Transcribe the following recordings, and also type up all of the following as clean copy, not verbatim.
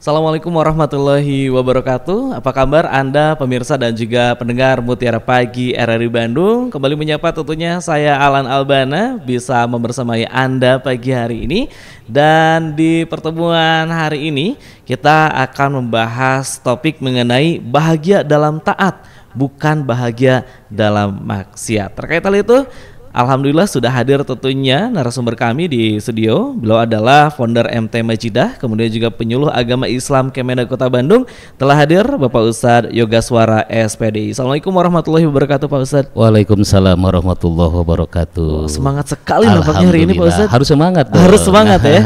Assalamualaikum warahmatullahi wabarakatuh. Apa kabar Anda pemirsa dan juga pendengar Mutiara Pagi RRI Bandung? Kembali menyapa tentunya saya Alan Albana bisa membersamai Anda pagi hari ini. Dan di pertemuan hari ini kita akan membahas topik mengenai bahagia dalam taat, bukan bahagia dalam maksiat. Terkait hal itu, alhamdulillah sudah hadir tentunya narasumber kami di studio. Beliau adalah founder MT Majidah, kemudian juga penyuluh agama Islam Kemendag Kota Bandung. Telah hadir Bapak Ustadz Yogaswara SPDI. Assalamualaikum warahmatullahi wabarakatuh Pak Ustadz. Waalaikumsalam warahmatullahi wabarakatuh. Semangat sekali nampaknya hari ini Pak Ustadz. Harus semangat dong. Harus semangat ya.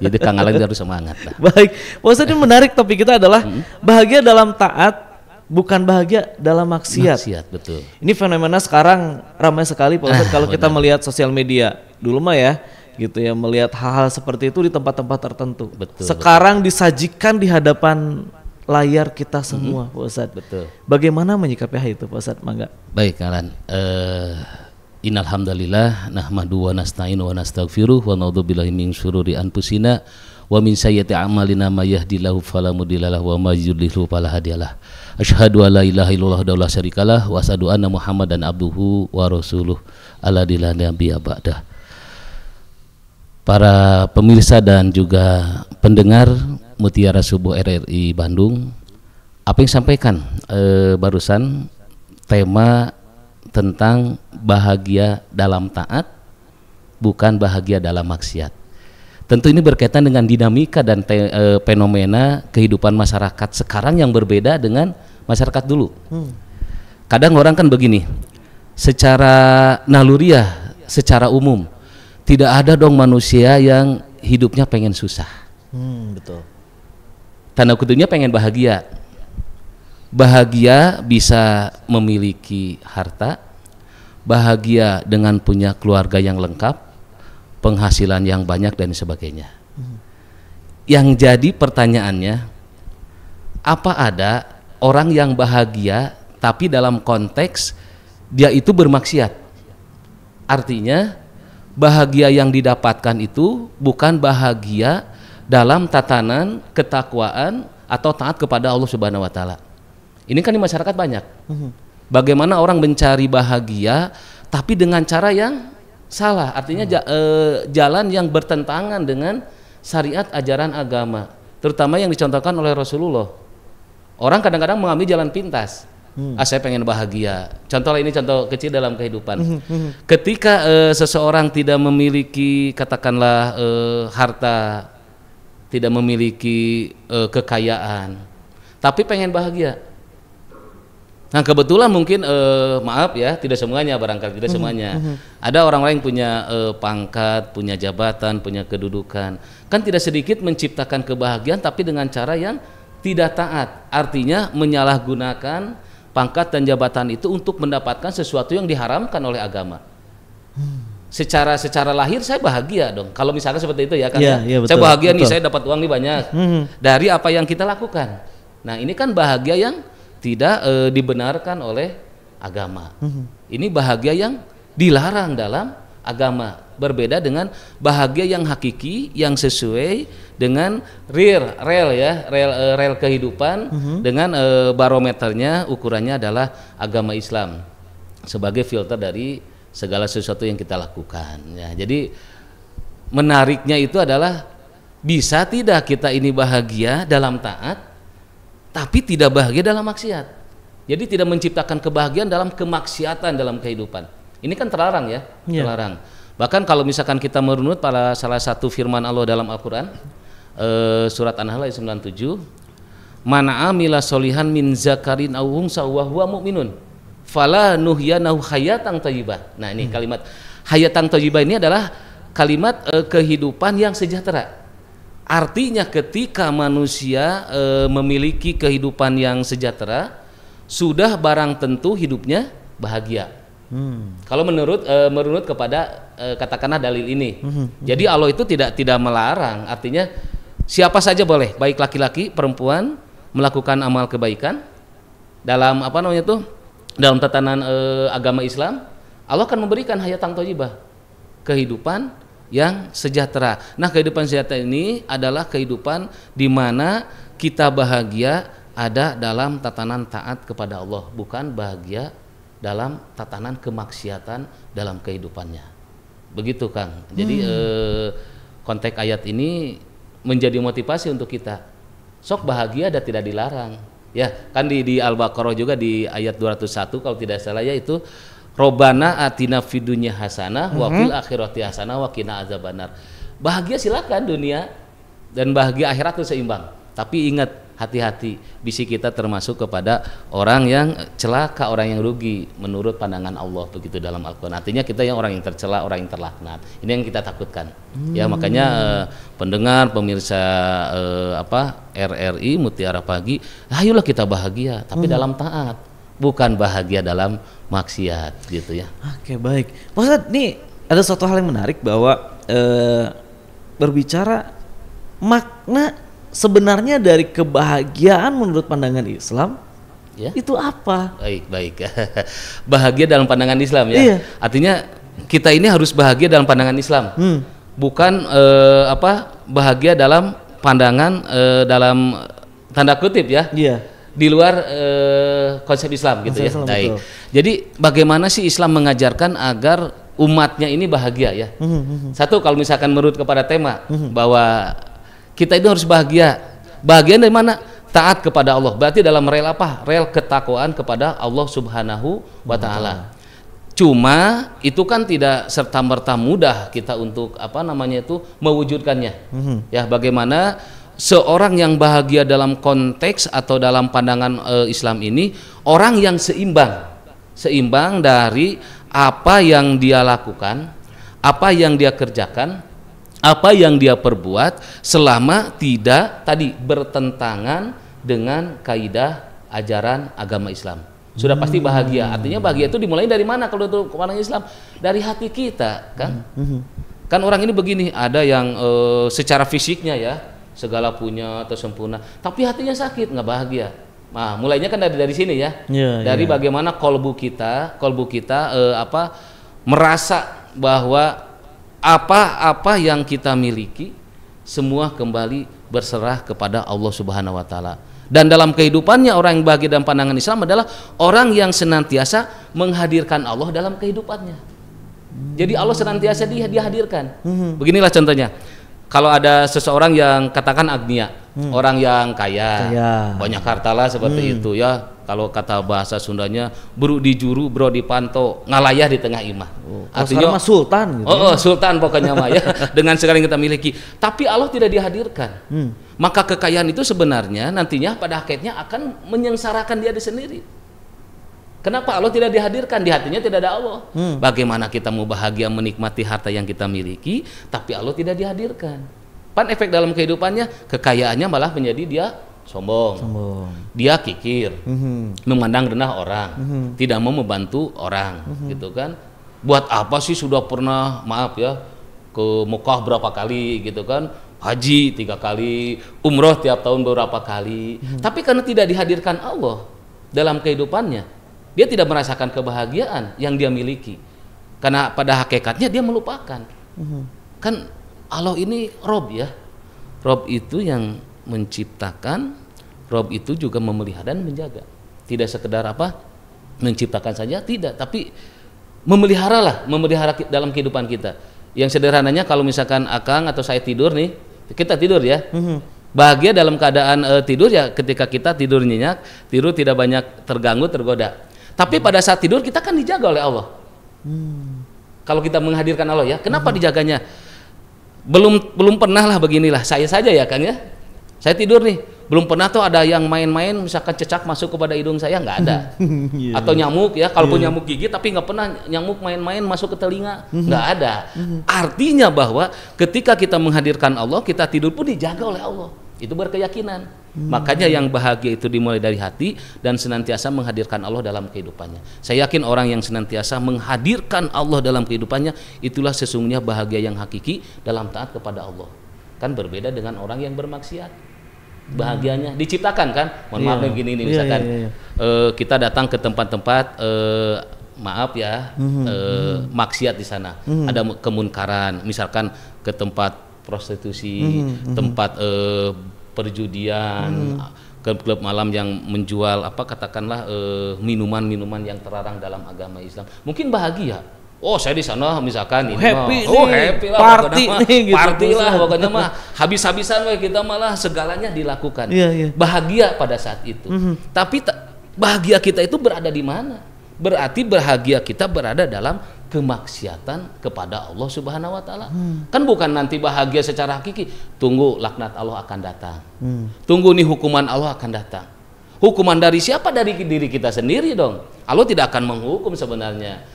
Jadi Kang Alan harus semangat lah. Baik, Pak Ustadz, ini menarik, topik kita adalah bahagia dalam taat, bukan bahagia dalam maksiat. Maksiat, betul. Ini fenomena sekarang ramai sekali Pak Ustadz kalau kita melihat sosial media. Dulu mah ya gitu ya, melihat hal-hal seperti itu di tempat-tempat tertentu. Betul, sekarang disajikan di hadapan layar kita semua Pak Ustadz. Betul. Bagaimana menyikapi hal itu Pak Ustadz? Mangga. Baik Alan. Innal hamdalillah nahmadu wa nasta'inu wa nastaghfiruh wa na'udzubillahi min syururi anfusina wa min sayyiati a'malina may yahdihillahu fala mudhillalah wa may yudhlil fala hadiyalah. Asyhadu alla ilaha illallah wa la syarikalah wa asyhadu anna Muhammadan abduhu wa rasuluh alladzi la nabiyya ba'dah. Para pemirsa dan juga pendengar Mutiara Subuh RRI Bandung, apa yang sampaikan barusan tema tentang bahagia dalam taat, bukan bahagia dalam maksiat. Tentu ini berkaitan dengan dinamika dan fenomena kehidupan masyarakat sekarang yang berbeda dengan masyarakat dulu. Kadang orang kan begini, secara naluriah, secara umum, tidak ada dong manusia yang hidupnya pengen susah. Betul. Tanda kutipnya pengen bahagia. Bahagia bisa memiliki harta, bahagia dengan punya keluarga yang lengkap, penghasilan yang banyak dan sebagainya. Yang jadi pertanyaannya, apa ada orang yang bahagia tapi dalam konteks dia itu bermaksiat? Artinya bahagia yang didapatkan itu bukan bahagia dalam tatanan ketakwaan atau taat kepada Allah Subhanahu wa taala. Ini kan di masyarakat banyak. Bagaimana orang mencari bahagia tapi dengan cara yang salah, artinya jalan yang bertentangan dengan syariat ajaran agama, terutama yang dicontohkan oleh Rasulullah. Orang kadang-kadang mengambil jalan pintas. Saya pengen bahagia. Contoh ini contoh kecil dalam kehidupan. Ketika seseorang tidak memiliki katakanlah harta, tidak memiliki kekayaan, tapi pengen bahagia. Nah kebetulan mungkin maaf ya, tidak semuanya, barangkali tidak semuanya. Ada orang-orang yang punya pangkat, punya jabatan, punya kedudukan. Kan tidak sedikit menciptakan kebahagiaan tapi dengan cara yang tidak taat. Artinya menyalahgunakan pangkat dan jabatan itu untuk mendapatkan sesuatu yang diharamkan oleh agama. Secara lahir saya bahagia dong. Kalau misalnya seperti itu ya kan. Saya bahagia nih, saya dapat uang nih banyak. Dari apa yang kita lakukan. Nah ini kan bahagia yang tidak dibenarkan oleh agama. Ini bahagia yang dilarang dalam agama. Berbeda dengan bahagia yang hakiki, yang sesuai dengan rel kehidupan, dengan barometernya, ukurannya adalah agama Islam sebagai filter dari segala sesuatu yang kita lakukan. Ya, jadi menariknya itu adalah bisa tidak kita ini bahagia dalam taat tapi tidak bahagia dalam maksiat. Jadi tidak menciptakan kebahagiaan dalam kemaksiatan dalam kehidupan. Ini kan terlarang ya, terlarang. Bahkan kalau misalkan kita merunut pada salah satu firman Allah dalam Al-Qur'an, surat An-Nahl ayat 97, "Man 'amila sholihan min zakarin aw unsa wa huwa mu'minun, fala nuhyanahu hayatan thayyibah." Nah, ini kalimat hayatan thayyibah ini adalah kalimat kehidupan yang sejahtera. Artinya ketika manusia memiliki kehidupan yang sejahtera, sudah barang tentu hidupnya bahagia. Kalau menurut kepada katakanlah dalil ini. Jadi Allah itu tidak melarang, artinya siapa saja boleh, baik laki-laki, perempuan melakukan amal kebaikan dalam dalam tatanan agama Islam. Allah akan memberikan hayatan thayyibah, kehidupan yang sejahtera. Nah, kehidupan sejahtera ini adalah kehidupan di mana kita bahagia ada dalam tatanan taat kepada Allah, bukan bahagia dalam tatanan kemaksiatan dalam kehidupannya. Begitu Kang. Jadi konteks ayat ini menjadi motivasi untuk kita. Sok bahagia dan tidak dilarang. Ya, kan di Al-Baqarah juga di ayat 201 kalau tidak salah ya, itu Robbana atina fid dunya hasanah wa fil akhirati hasanah wa qina azabannar. Bahagia silakan dunia dan bahagia akhirat itu seimbang. Tapi ingat, hati-hati, bisi kita termasuk kepada orang yang celaka, orang yang rugi menurut pandangan Allah, begitu dalam Al-Qur'an. Artinya kita yang orang yang tercela, orang yang terlaknat. Ini yang kita takutkan. Ya, makanya pendengar, pemirsa RRI Mutiara Pagi, ayolah kita bahagia tapi dalam taat, bukan bahagia dalam maksiat gitu ya. Oke, baik. Pak Ustadz, nih ada suatu hal yang menarik bahwa berbicara makna sebenarnya dari kebahagiaan menurut pandangan Islam ya, itu apa? Baik. Bahagia dalam pandangan Islam ya. Iya. Artinya kita ini harus bahagia dalam pandangan Islam. Bukan bahagia dalam pandangan dalam tanda kutip ya. Iya. Di luar konsep Islam gitu ya. Islam, Baik. betul. Jadi bagaimana sih Islam mengajarkan agar umatnya ini bahagia ya? Satu, kalau misalkan menurut kepada tema bahwa kita itu harus bahagia. Bahagia dari mana? Taat kepada Allah. Berarti dalam rel apa? Rel ketakwaan kepada Allah Subhanahu wa taala. Cuma itu kan tidak serta-merta mudah kita untuk mewujudkannya. Ya, bagaimana seorang yang bahagia dalam konteks atau dalam pandangan Islam ini orang yang seimbang dari apa yang dia lakukan, apa yang dia kerjakan, apa yang dia perbuat selama tidak tadi bertentangan dengan kaidah ajaran agama Islam. Sudah pasti bahagia. Artinya bahagia itu dimulai dari mana kalau itu pandangan Islam? Dari hati kita, kan? Kan orang ini begini, ada yang secara fisiknya ya segala punya atau sempurna, tapi hatinya sakit, nggak bahagia. Nah, mulainya kan dari sini ya. Dari bagaimana kolbu kita merasa bahwa apa yang kita miliki semua kembali berserah kepada Allah Subhanahu wa taala. Dan dalam kehidupannya orang yang bahagia dalam pandangan Islam adalah orang yang senantiasa menghadirkan Allah dalam kehidupannya. Jadi Allah senantiasa dihadirkan. Beginilah contohnya. Kalau ada seseorang yang katakan agnia, orang yang kaya, banyak hartalah seperti itu ya. Kalau kata bahasa Sundanya, bro di juru, bro di panto, ngalayah di tengah imah. Artinya sultan gitu. Sultan pokoknya mah ya, dengan segala yang kita miliki. Tapi Allah tidak dihadirkan. Maka kekayaan itu sebenarnya nantinya pada akhirnya akan menyengsarakan dia sendiri. Kenapa Allah tidak dihadirkan? Di hatinya tidak ada Allah. Bagaimana kita mau bahagia menikmati harta yang kita miliki, tapi Allah tidak dihadirkan? Pan efek dalam kehidupannya, kekayaannya malah menjadi dia sombong. Dia kikir, memandang rendah orang, tidak mau membantu orang, gitu kan? Buat apa sih sudah pernah, maaf ya, ke Mekah berapa kali, gitu kan? Haji 3 kali, umroh tiap tahun beberapa kali, tapi karena tidak dihadirkan Allah dalam kehidupannya, dia tidak merasakan kebahagiaan yang dia miliki, karena pada hakikatnya dia melupakan. Kan Allah ini Rob ya, Rob itu yang menciptakan, Rob itu juga memelihara dan menjaga. Tidak sekedar menciptakan saja, tidak, tapi memelihara dalam kehidupan kita. Yang sederhananya kalau misalkan Akang atau saya tidur nih, kita tidur ya, bahagia dalam keadaan tidur ya ketika kita tidur nyenyak, tidur tidak banyak terganggu, tergoda. Tapi pada saat tidur kita kan dijaga oleh Allah. Kalau kita menghadirkan Allah ya, kenapa dijaganya? Belum pernah lah beginilah, saya saja ya Kang ya. Saya tidur nih, belum pernah tuh ada yang main-main misalkan cecak masuk kepada hidung saya, nggak ada. Atau nyamuk ya, kalaupun nyamuk gigit, tapi nggak pernah nyamuk main-main masuk ke telinga, nggak ada. Artinya bahwa ketika kita menghadirkan Allah, kita tidur pun dijaga oleh Allah. Itu berkeyakinan. Makanya yang bahagia itu dimulai dari hati dan senantiasa menghadirkan Allah dalam kehidupannya. Saya yakin orang yang senantiasa menghadirkan Allah dalam kehidupannya, itulah sesungguhnya bahagia yang hakiki dalam taat kepada Allah. Kan berbeda dengan orang yang bermaksiat. Bahagianya diciptakan kan, mohon maaf begini nih misalkan kita datang ke tempat-tempat maaf ya maksiat di sana, ada kemunkaran, misalkan ke tempat prostitusi, tempat perjudian, klub-klub malam yang menjual apa katakanlah minuman-minuman yang terlarang dalam agama Islam. Mungkin bahagia. Oh, saya di sana misalkan ini happy mah, happy lah, party mah, nih, gitu, party lah pokoknya mah habis-habisan kita malah segalanya dilakukan. Bahagia pada saat itu. Tapi bahagia kita itu berada di mana? Berarti bahagia kita berada dalam kemaksiatan kepada Allah Subhanahu wa taala. Kan bukan nanti bahagia secara hakiki. Tunggu laknat Allah akan datang. Tunggu nih hukuman Allah akan datang. Hukuman dari siapa? Dari diri kita sendiri dong. Allah tidak akan menghukum sebenarnya.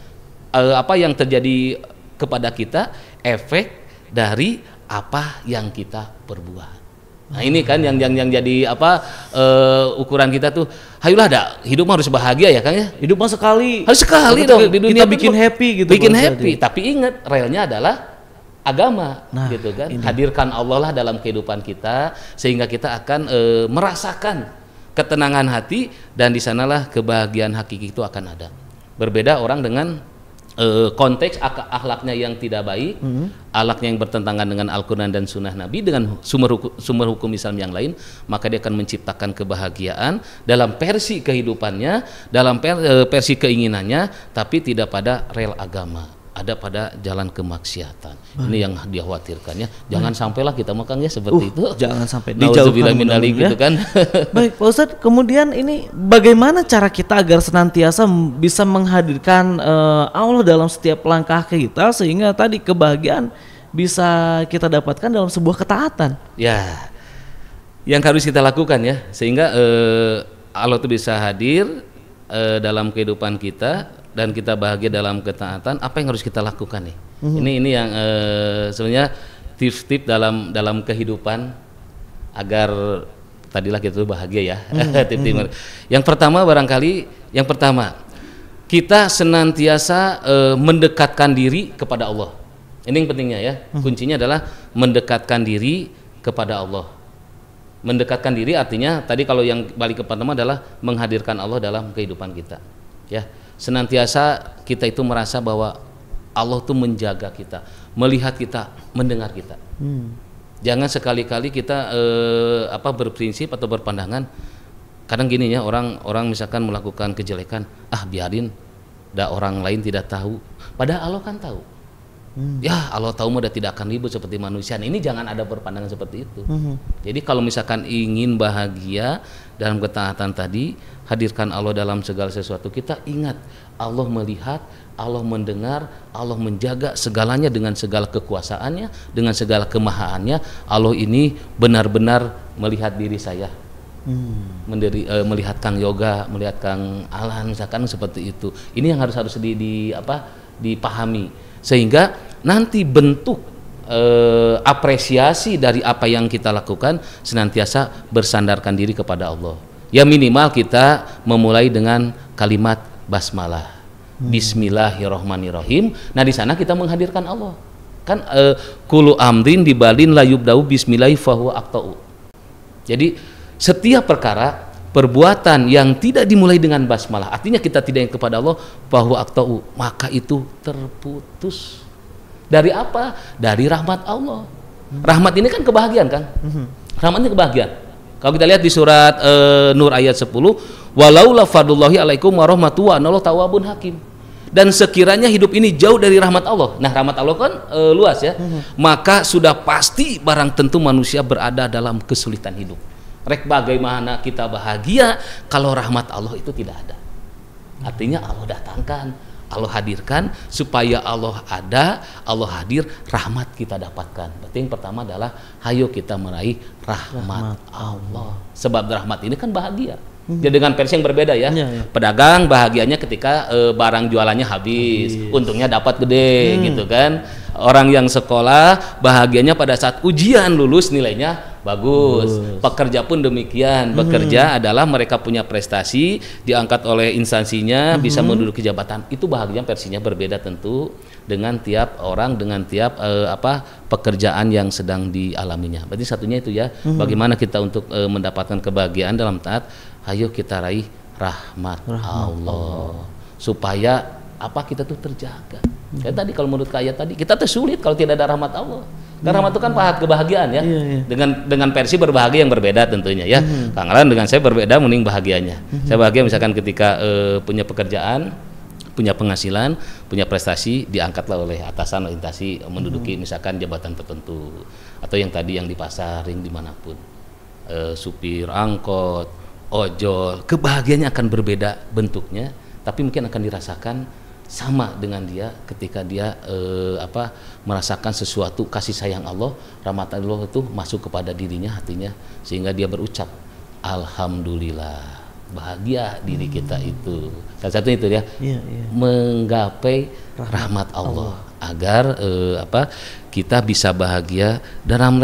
Apa yang terjadi kepada kita efek dari apa yang kita perbuat. Nah ini kan yang jadi apa ukuran kita tuh. Hayulah hidup harus bahagia ya Kang ya. Hidup mah sekali. Harus sekali dong di dunia kita bikin happy gitu. Bikin happy, tapi ingat relnya adalah agama gitu kan. Hadirkan Allah lah dalam kehidupan kita sehingga kita akan merasakan ketenangan hati dan di sanalah kebahagiaan hakiki itu akan ada. Berbeda orang dengan konteks akhlaknya yang tidak baik, akhlaknya yang bertentangan dengan Al-Quran dan Sunnah Nabi dengan sumber hukum Islam yang lain, maka dia akan menciptakan kebahagiaan dalam versi kehidupannya, dalam versi keinginannya, tapi tidak pada rel agama, ada pada jalan kemaksiatan. Ini yang dikhawatirkannya. Jangan sampailah kita makan ya seperti itu. Jangan sampai dijauhkan gitu kan. Baik Pak Ustadz, kemudian ini bagaimana cara kita agar senantiasa bisa menghadirkan Allah dalam setiap langkah kita sehingga tadi kebahagiaan bisa kita dapatkan dalam sebuah ketaatan. Ya, yang harus kita lakukan ya sehingga Allah itu bisa hadir dalam kehidupan kita dan kita bahagia dalam ketaatan. Apa yang harus kita lakukan nih? Ini yang sebenarnya tips-tips dalam kehidupan agar tadilah kita bahagia ya. Tips-tips. Yang pertama barangkali kita senantiasa mendekatkan diri kepada Allah. Ini yang pentingnya ya. Kuncinya adalah mendekatkan diri kepada Allah. Mendekatkan diri artinya tadi kalau yang balik ke pertama adalah menghadirkan Allah dalam kehidupan kita. Ya. Senantiasa kita itu merasa bahwa Allah tuh menjaga kita, melihat kita, mendengar kita. Jangan sekali-kali kita berprinsip atau berpandangan. Kadang gini ya, orang misalkan melakukan kejelekan, biarin, orang lain tidak tahu. Padahal Allah kan tahu. Ya Allah tahu udah tidak akan ribut seperti manusia. Ini jangan ada berpandangan seperti itu. Jadi kalau misalkan ingin bahagia dalam ketaatan tadi, hadirkan Allah dalam segala sesuatu. Kita ingat Allah melihat, Allah mendengar, Allah menjaga segalanya dengan segala kekuasaannya, dengan segala kemahaannya. Allah ini benar-benar melihat diri saya. Melihat Kang Yoga, melihat Kang Alan misalkan seperti itu. Ini yang harus dipahami. Sehingga nanti bentuk apresiasi dari apa yang kita lakukan senantiasa bersandarkan diri kepada Allah. Ya minimal kita memulai dengan kalimat basmalah, Bismillahirrohmanirrohim. Nah di sana kita menghadirkan Allah. Kan kulu amrin dibalin la yubdau bismillahi fahuwa aqta'u. Jadi setiap perbuatan yang tidak dimulai dengan basmalah, artinya kita tidak ingin kepada Allah, bahwa aqta'u, maka itu terputus. Dari apa? Dari rahmat Allah. Rahmat ini kan kebahagiaan kan? Rahmat ini kebahagiaan. Kalau kita lihat di surat Nur ayat 10, walaula fadlullahi alaikum warahmatullahi wabarakatuh tawwabun hakim. Dan sekiranya hidup ini jauh dari rahmat Allah. Nah, rahmat Allah kan luas ya. Maka sudah pasti barang tentu manusia berada dalam kesulitan hidup. Rek bagaimana kita bahagia kalau rahmat Allah itu tidak ada. Artinya Allah datangkan, Allah hadirkan supaya Allah ada, Allah hadir, rahmat kita dapatkan. Berarti yang pertama adalah hayo kita meraih rahmat Allah. Sebab rahmat ini kan bahagia. Jadi dengan versi yang berbeda ya. Pedagang bahagianya ketika barang jualannya habis, untungnya dapat gede gitu kan. Orang yang sekolah bahagianya pada saat ujian lulus nilainya bagus. Pekerja pun demikian. Bekerja adalah mereka punya prestasi, diangkat oleh instansinya, bisa menduduki jabatan. Itu bahagia versinya berbeda tentu dengan tiap orang, dengan tiap pekerjaan yang sedang dialaminya. Berarti satunya itu ya. Bagaimana kita untuk mendapatkan kebahagiaan dalam taat, ayo kita raih rahmat Allah. Supaya kita tuh terjaga. Kayak tadi kalau menurut ayat tadi kita tuh sulit kalau tidak ada rahmat Allah. Karena rahmat itu kan pahat kebahagiaan ya. Iya, iya. Dengan versi berbahagia yang berbeda tentunya ya. Kang Alan dengan saya berbeda mending bahagianya. Saya bahagia misalkan ketika punya pekerjaan, punya penghasilan, punya prestasi, diangkatlah oleh atasan orientasi menduduki misalkan jabatan tertentu, atau yang tadi yang di pasar, yang dimanapun, supir angkot, ojol, kebahagiaannya akan berbeda bentuknya, tapi mungkin akan dirasakan sama dengan dia ketika dia merasakan sesuatu kasih sayang Allah, rahmat Allah itu masuk kepada dirinya, hatinya, sehingga dia berucap alhamdulillah, bahagia diri kita itu. Salah satu itu ya, menggapai rahmat Allah agar kita bisa bahagia dalam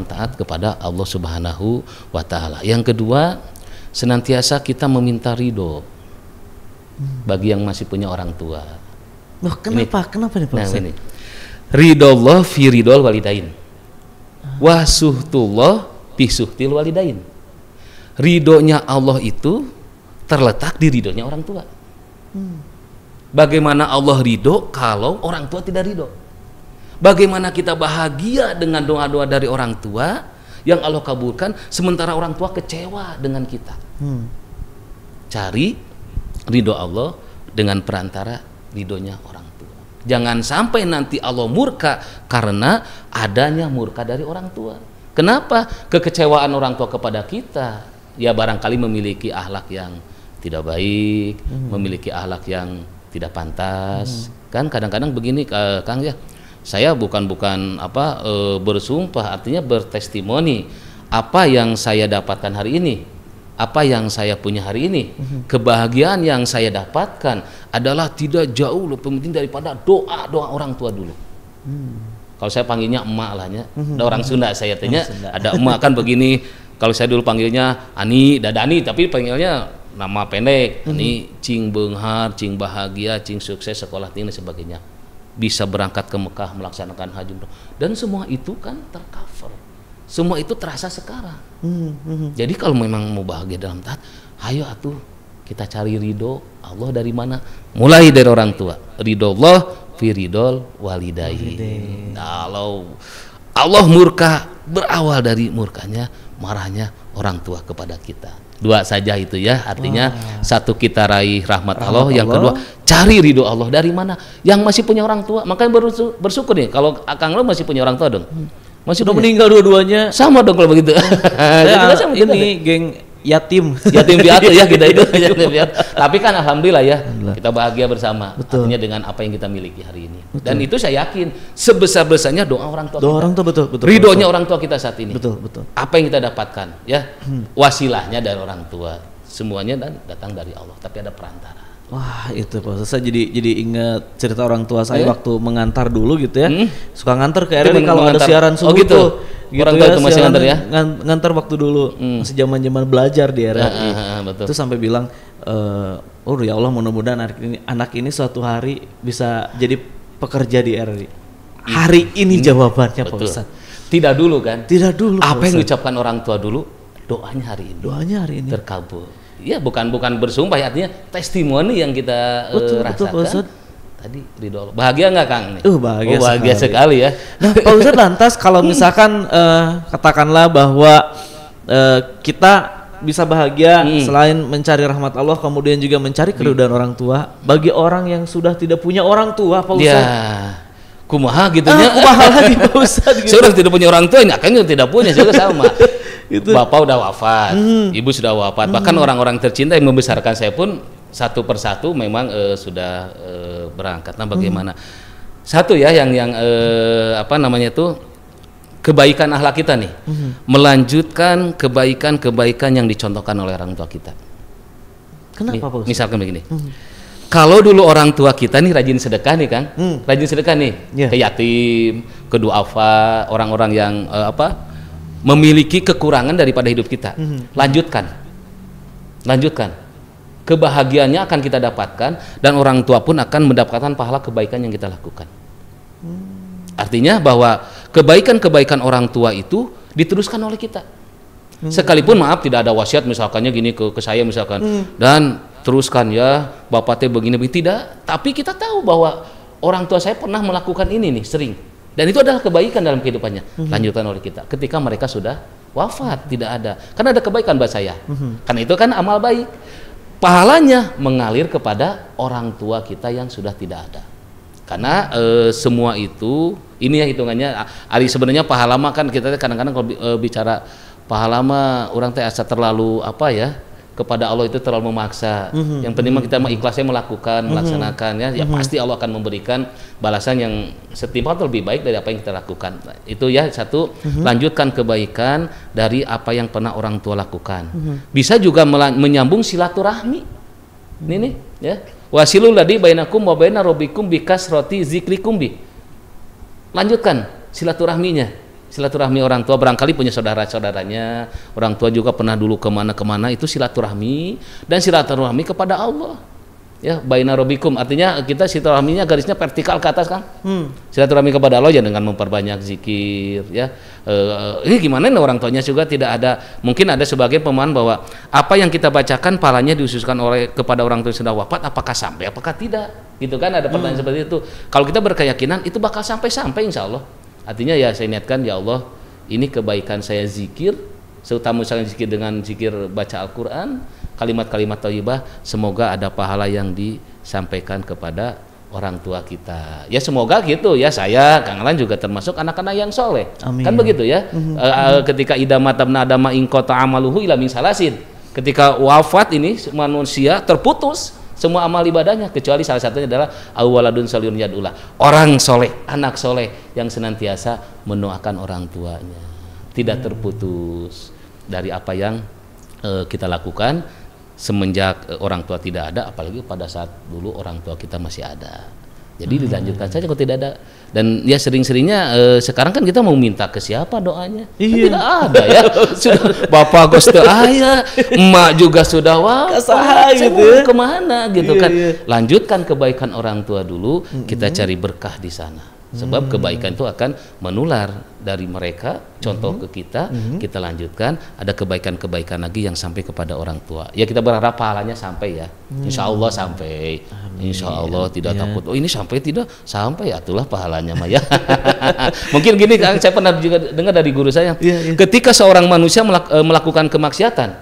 taat kepada Allah Subhanahu wa taala. Yang kedua, senantiasa kita meminta ridho bagi yang masih punya orang tua. Loh, kenapa? Kenapa nih Pak Ustaz? Ini. Ridhollah fi ridhol walidain. Wa suhtullah fi suhtil walidain. Ridhonya Allah itu terletak di ridhonya orang tua. Bagaimana Allah ridho kalau orang tua tidak ridho? Bagaimana kita bahagia dengan doa-doa dari orang tua yang Allah kabulkan, sementara orang tua kecewa dengan kita? Cari ridho Allah dengan perantara ridhonya orang tua. Jangan sampai nanti Allah murka karena adanya murka dari orang tua. Kenapa? Kekecewaan orang tua kepada kita, ya barangkali memiliki akhlak yang tidak baik, memiliki akhlak yang tidak pantas. Kan kadang-kadang begini Kang ya, saya bukan bersumpah, artinya bertestimoni apa yang saya dapatkan hari ini, apa yang saya punya hari ini, kebahagiaan yang saya dapatkan adalah tidak jauh lebih penting daripada doa orang tua dulu. Kalau saya panggilnya emak lah ya, ada orang Sunda saya tanya, ada emak kan begini. Kalau saya dulu panggilnya Ani, Dadani, tapi panggilnya nama pendek, Ani, cing beunghar, cing bahagia, cing sukses sekolah tinggi dan sebagainya. Bisa berangkat ke Mekah melaksanakan haji, dan semua itu kan tercover. Semua itu terasa sekarang. Jadi kalau memang mau bahagia dalam taat, ayo atuh kita cari ridho Allah dari mana? Mulai dari orang tua. Ridho Allah fi ridhol walidayhi. Kalau Allah murka, berawal dari murkanya, marahnya orang tua kepada kita. Dua saja itu ya, artinya satu kita raih rahmat Allah, yang kedua cari ridho Allah dari mana? Yang masih punya orang tua, makanya bersyukur nih. Kalau Kang Lo masih punya orang tua dong. Masih udah meninggal dua-duanya. Sama dong kalau begitu. Ini geng yatim piatu ya kita itu. Tapi kan alhamdulillah ya, kita bahagia bersama. Betul. Artinya dengan apa yang kita miliki hari ini. Betul. Dan itu saya yakin sebesar-besarnya doa orang tua kita. Orang tua betul. Ridhonya orang tua kita saat ini. Betul. Apa yang kita dapatkan ya? Wasilahnya dari orang tua. Semuanya datang dari Allah, tapi ada perantara. Wah, itu Pak Ustaz, saya jadi ingat cerita orang tua saya waktu mengantar dulu gitu ya. Suka ngantar ke RRI kalau ada siaran subuh gitu. Orang tua itu masih ngantar ya? Ngantar waktu dulu, masih zaman-zaman belajar di RRI. Betul. Itu sampai bilang, ya Allah, mudah-mudahan anak ini suatu hari bisa jadi pekerja di RRI. Hari ini jawabannya Pak Ustaz. Tidak dulu kan? Tidak dulu. Apa yang diucapkan orang tua dulu? Doanya hari ini. Terkabul. Ya bukan bersumpah ya, artinya testimoni yang kita rasakan. Betul, tadi ridho Allah. Bahagia nggak Kang? Bahagia sekali ya. Nah Pak Ustadz, lantas kalau misalkan katakanlah bahwa kita bisa bahagia selain mencari rahmat Allah, kemudian juga mencari keridhaan orang tua, bagi orang yang sudah tidak punya orang tua Pak Ustadz, kumaha gitunya. Kumaha lagi Pak Ustadz gitu. Saya udah tidak punya orang tua, akhirnya tidak punya juga sama. Bapak udah wafat, ibu sudah wafat, bahkan orang-orang tercinta yang membesarkan saya pun satu persatu memang sudah berangkat. Nah bagaimana? Satu ya yang kebaikan akhlak kita nih, melanjutkan kebaikan yang dicontohkan oleh orang tua kita. Kenapa Pak Ustaz? Misalkan begini, kalau dulu orang tua kita nih rajin sedekah nih Kang, rajin sedekah nih ke yatim, ke duafa, orang-orang yang memiliki kekurangan daripada hidup kita. Lanjutkan. Kebahagiaannya akan kita dapatkan, dan orang tua pun akan mendapatkan pahala kebaikan yang kita lakukan. Artinya bahwa kebaikan-kebaikan orang tua itu diteruskan oleh kita. Sekalipun maaf tidak ada wasiat misalkannya gini ke saya misalkan, dan teruskan ya Bapak teh begini, tidak. Tapi kita tahu bahwa orang tua saya pernah melakukan ini nih, sering. Dan itu adalah kebaikan dalam kehidupannya. Lanjutkan oleh kita. Ketika mereka sudah wafat, tidak ada. Karena ada kebaikan buat saya. Karena itu kan amal baik. Pahalanya mengalir kepada orang tua kita yang sudah tidak ada. Karena semua itu, ini ya hitungannya. Ari sebenarnya pahala mah kan kita kadang-kadang kalau bicara pahala mah orang teh asa terlalu apa ya, kepada Allah itu terlalu memaksa. Yang penting mah kita ikhlasnya melakukan, melaksanakan ya, ya pasti Allah akan memberikan balasan yang setimpal atau lebih baik dari apa yang kita lakukan. Nah, itu ya satu, lanjutkan kebaikan dari apa yang pernah orang tua lakukan. Bisa juga menyambung silaturahmi. Ini nih ya. Wasilul ladzi bainakum wa baina rabbikum bikasrati zikrikum bi. Lanjutkan silaturahminya. Silaturahmi orang tua, barangkali punya saudara-saudaranya, orang tua juga pernah dulu kemana-kemana, itu silaturahmi, dan silaturahmi kepada Allah ya, baina rabbikum, artinya kita silaturahminya garisnya vertikal ke atas kan. Silaturahmi kepada Allah ya dengan memperbanyak zikir ya. Gimana nih orang tuanya juga tidak ada, mungkin ada sebagian pemahaman bahwa apa yang kita bacakan pahalanya diususkan oleh kepada orang tua yang sudah wafat, apakah sampai apakah tidak gitu kan, ada pertanyaan seperti itu. Kalau kita berkeyakinan itu bakal sampai insya Allah. Artinya ya saya niatkan, ya Allah ini kebaikan saya zikir, terutama misalnya zikir dengan zikir baca Al-Quran, kalimat-kalimat thayyibah, semoga ada pahala yang disampaikan kepada orang tua kita. Ya semoga gitu ya, saya Kang Alan juga termasuk anak-anak yang soleh. Amin. Kan begitu ya. Ketika idamatabna adama ingkota amaluhu ila min salasin. Ketika wafat ini manusia terputus semua amal ibadahnya, kecuali salah satunya adalah awaladun salihun yadullah, orang soleh, anak soleh yang senantiasa mendoakan orang tuanya, tidak terputus dari apa yang kita lakukan semenjak orang tua tidak ada, apalagi pada saat dulu orang tua kita masih ada. Jadi dilanjutkan saja kalau tidak ada. Dan ya sering-seringnya sekarang kan kita mau minta ke siapa doanya? Kan tidak ada ya. Sudah bapak Gus teu aya, emak juga sudah wafat. Gitu. Kemana gitu kan? Lanjutkan kebaikan orang tua dulu, kita cari berkah di sana. Sebab kebaikan itu akan menular dari mereka, contoh ke kita, kita lanjutkan, ada kebaikan-kebaikan lagi yang sampai kepada orang tua. Ya kita berharap pahalanya sampai ya. Insya Allah sampai. Insya Allah tidak takut. Oh ini sampai tidak? Sampai ya, itulah pahalanya Maya. Mungkin gini kan, saya pernah juga dengar dari guru saya. Ketika seorang manusia melakukan kemaksiatan,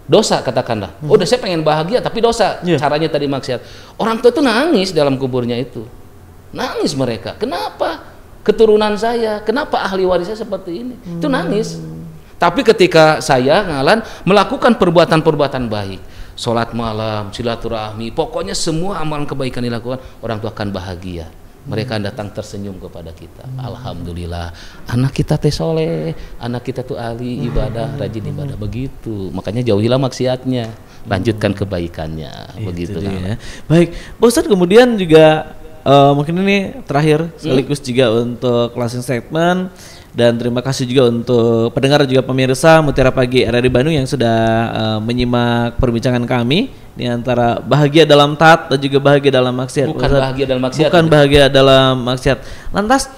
dosa katakanlah. Udah saya pengen bahagia tapi dosa. Caranya tadi maksiat. Orang tua itu nangis dalam kuburnya itu. Nangis mereka, kenapa keturunan saya, kenapa ahli warisnya seperti ini, itu nangis. Tapi ketika saya Ngalan melakukan perbuatan-perbuatan baik, sholat malam, silaturahmi, pokoknya semua amalan kebaikan dilakukan, orang tua akan bahagia. Mereka datang tersenyum kepada kita. Alhamdulillah, anak kita teh soleh, anak kita tuh ahli ibadah, rajin ibadah, begitu. Makanya jauhilah maksiatnya, lanjutkan kebaikannya, begitu kan. Baik, Pak Ustadz, kemudian juga mungkin ini terakhir sekaligus juga untuk closing statement, dan terima kasih juga untuk pendengar juga pemirsa Mutiara Pagi RRI Bandung yang sudah menyimak perbincangan kami di antara bahagia dalam taat dan juga bahagia dalam maksiat. Bukan bahagia dalam maksiat. Bukan bahagia dalam maksiat. Lantas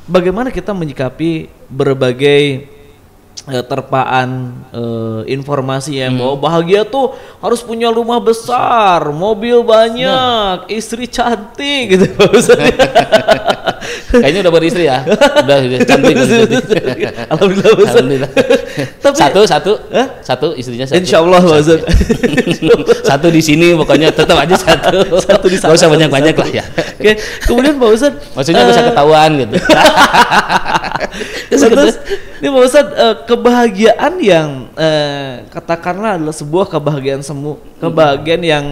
bagaimana kita menyikapi berbagai terpaan informasi yang bahwa bahagia tuh harus punya rumah besar, mobil banyak, istri cantik gitu. Kayaknya udah beristri ya, udah cantik. Alhamdulillah. Alhamdulillah. Tapi satu istrinya satu. Insya Allah satu di sini pokoknya tetap aja satu. Satu di sana. Gak usah banyak-banyak lah ya. Oke. Kemudian Pak Ustadz, maksudnya bisa ketahuan gitu. Terus ini Pak Ustadz, kebahagiaan yang katakanlah adalah sebuah kebahagiaan kebahagiaan yang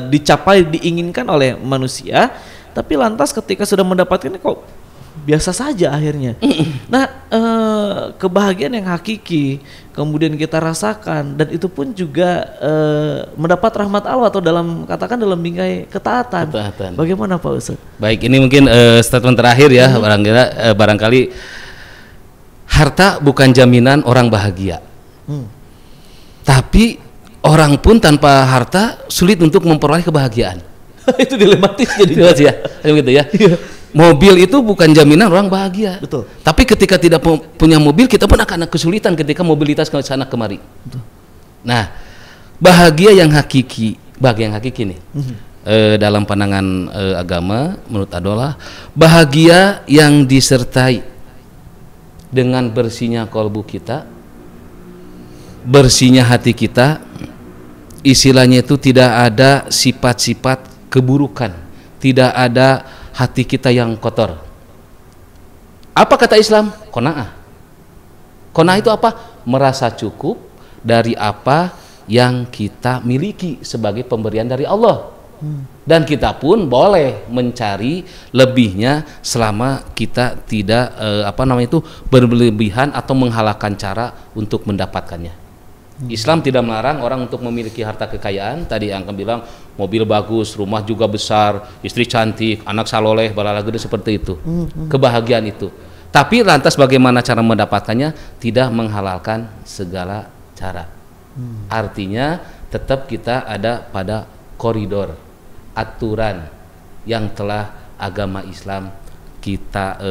dicapai, diinginkan oleh manusia, tapi lantas ketika sudah mendapatkannya kok biasa saja akhirnya. Nah, kebahagiaan yang hakiki kemudian kita rasakan, dan itu pun juga mendapat rahmat Allah atau katakan dalam bingkai ketaatan. Bagaimana Pak Ustadz? Baik, ini mungkin statement terakhir ya, barangkali harta bukan jaminan orang bahagia. Tapi orang pun tanpa harta sulit untuk memperoleh kebahagiaan. Itu dilematis jadi ya. Begitu ya. Mobil itu bukan jaminan orang bahagia. Betul. Tapi ketika tidak punya mobil, kita pun akan kesulitan ketika mobilitas ke sana kemari. Betul. Nah, bahagia yang hakiki nih. dalam pandangan agama menurut adalah bahagia yang disertai dengan bersihnya kalbu kita, bersihnya hati kita. Istilahnya itu tidak ada sifat-sifat keburukan, tidak ada hati kita yang kotor. Apa kata Islam? Qanaah. Qanaah itu apa? Merasa cukup dari apa yang kita miliki sebagai pemberian dari Allah. Dan kita pun boleh mencari lebihnya selama kita tidak berlebihan atau menghalalkan cara untuk mendapatkannya. Islam tidak melarang orang untuk memiliki harta kekayaan. Tadi yang akan bilang mobil bagus, rumah juga besar, istri cantik, anak saloleh, balala gede, seperti itu. Kebahagiaan itu. Tapi lantas bagaimana cara mendapatkannya? Tidak menghalalkan segala cara. Artinya tetap kita ada pada koridor aturan yang telah agama Islam kita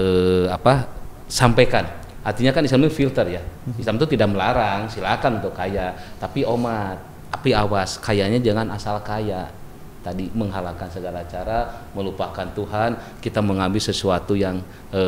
sampaikan. Artinya kan Islam itu filter ya. Islam itu tidak melarang, silakan untuk kaya, tapi tapi awas, kayanya jangan asal kaya. Tadi menghalalkan segala cara, melupakan Tuhan, kita mengambil sesuatu yang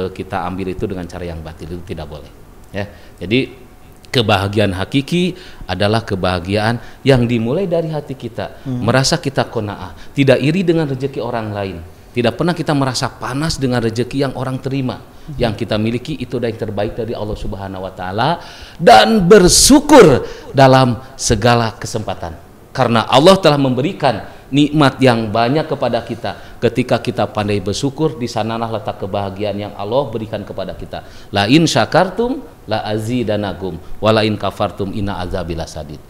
kita ambil itu dengan cara yang batil, itu tidak boleh. Ya, jadi kebahagiaan hakiki adalah kebahagiaan yang dimulai dari hati kita, merasa kita qanaah, tidak iri dengan rezeki orang lain, tidak pernah kita merasa panas dengan rezeki yang orang terima. Yang kita miliki itu adalah yang terbaik dari Allah Subhanahu wa taala, dan bersyukur dalam segala kesempatan. Karena Allah telah memberikan nikmat yang banyak kepada kita. Ketika kita pandai bersyukur, di sanalah letak kebahagiaan yang Allah berikan kepada kita. La in syakartum la azidanakum wa la in kafartum inna azabi lasadid.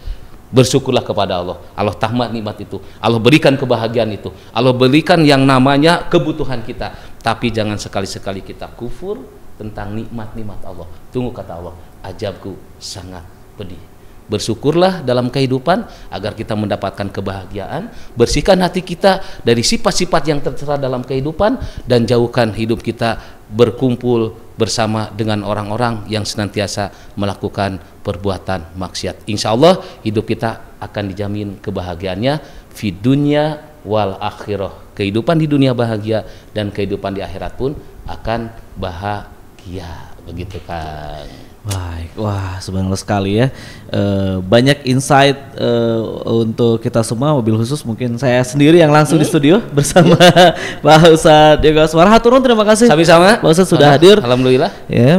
Bersyukurlah kepada Allah. Allah tahmat nikmat itu. Allah berikan kebahagiaan itu. Allah berikan yang namanya kebutuhan kita. Tapi jangan sekali-sekali kita kufur tentang nikmat-nikmat Allah. Tunggu kata Allah, ajabku sangat pedih. Bersyukurlah dalam kehidupan agar kita mendapatkan kebahagiaan. Bersihkan hati kita dari sifat-sifat yang tercela dalam kehidupan, dan jauhkan hidup kita berkumpul bersama dengan orang-orang yang senantiasa melakukan perbuatan maksiat. Insya Allah hidup kita akan dijamin kebahagiaannya fi dunya wal akhirah. Kehidupan di dunia bahagia, dan kehidupan di akhirat pun akan bahagia. Begitu kan. Baik, wah subhanallah sekali ya. Banyak insight untuk kita semua, mobil khusus mungkin saya sendiri yang langsung di studio bersama Pak Ustadz Yoga Swara. Haturun, terima kasih. Sama-sama. Pak Ustadz sudah hadir. Alhamdulillah. Ya,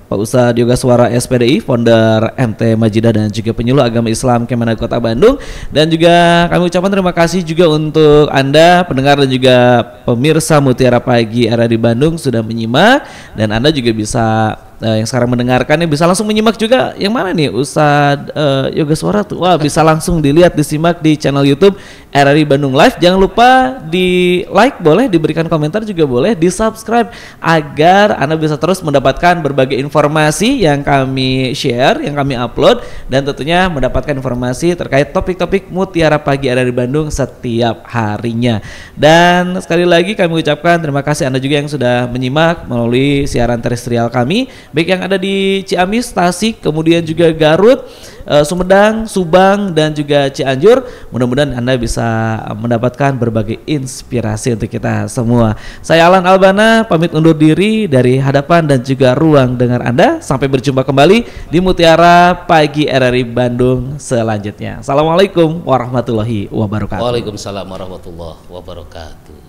Pak Ustadz Yoga Swara SPDI, founder MT Majidah dan juga penyuluh agama Islam Kemenak Kota Bandung. Dan juga kami ucapkan terima kasih juga untuk Anda pendengar dan juga pemirsa Mutiara Pagi RRI Bandung sudah menyimak, dan Anda juga bisa yang sekarang mendengarkannya bisa langsung menyimak juga yang mana nih Ustadz Yoga Swara tuh. Wah, bisa langsung dilihat, disimak di channel YouTube RRI Bandung Live. Jangan lupa di like boleh, diberikan komentar juga boleh, di subscribe agar Anda bisa terus mendapatkan berbagai informasi yang kami share, yang kami upload, dan tentunya mendapatkan informasi terkait topik-topik Mutiara Pagi RRI Bandung setiap harinya. Dan sekali lagi kami ucapkan terima kasih Anda juga yang sudah menyimak melalui siaran terestrial kami, baik yang ada di Ciamis, Tasik, kemudian juga Garut, Sumedang, Subang, dan juga Cianjur. Mudah-mudahan Anda bisa mendapatkan berbagai inspirasi untuk kita semua. Saya Alan Albana pamit undur diri dari hadapan dan juga ruang dengar Anda. Sampai berjumpa kembali di Mutiara Pagi RRI Bandung selanjutnya. Assalamualaikum warahmatullahi wabarakatuh. Waalaikumsalam warahmatullahi wabarakatuh.